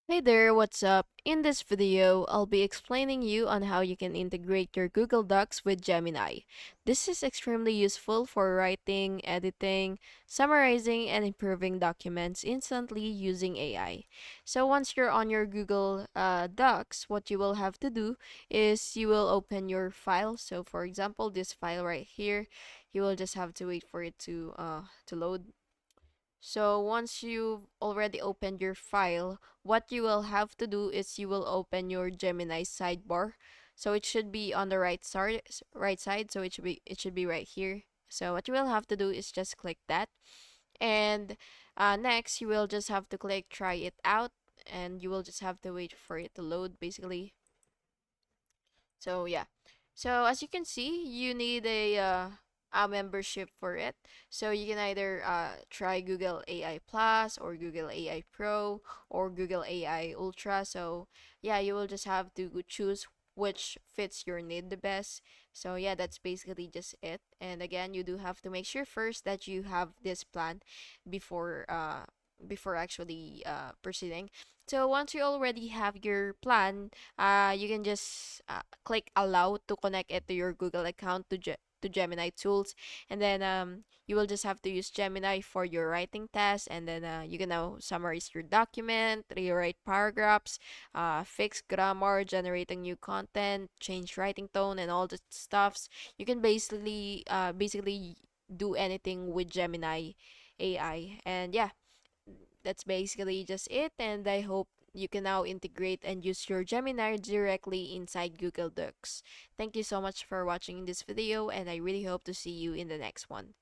Hey there, what's up? In this video, I'll be explaining you on how you can integrate your Google Docs with Gemini. This is extremely useful for writing, editing, summarizing, and improving documents instantly using AI. So once you're on your Google Docs, what you will have to do is you will open your file. So for example, this file right here, you will just have to wait for it to load. So once you've already opened your file, what you will have to do is you will open your Gemini sidebar. So it should be on the right side, so it should be right here. So what you will have to do is just click that. And next you will just have to click try it out, and you will just have to wait for it to load basically. So yeah. So as you can see, you need a membership for it. So you can either try Google AI Plus or Google AI Pro or Google AI Ultra. So yeah, you will just have to choose which fits your need the best. So yeah, that's basically just it. And again, you do have to make sure first that you have this plan before before actually proceeding. So once you already have your plan, you can just click allow to connect it to your Google account to Gemini tools, and then you will just have to use Gemini for your writing test, and then you can now summarize your document, rewrite paragraphs, fix grammar, generating new content, change writing tone, and all the stuffs. You can basically do anything with Gemini AI, and yeah, that's basically just it, and I hope you can now integrate and use your Gemini directly inside Google Docs. Thank you so much for watching this video, and I really hope to see you in the next one.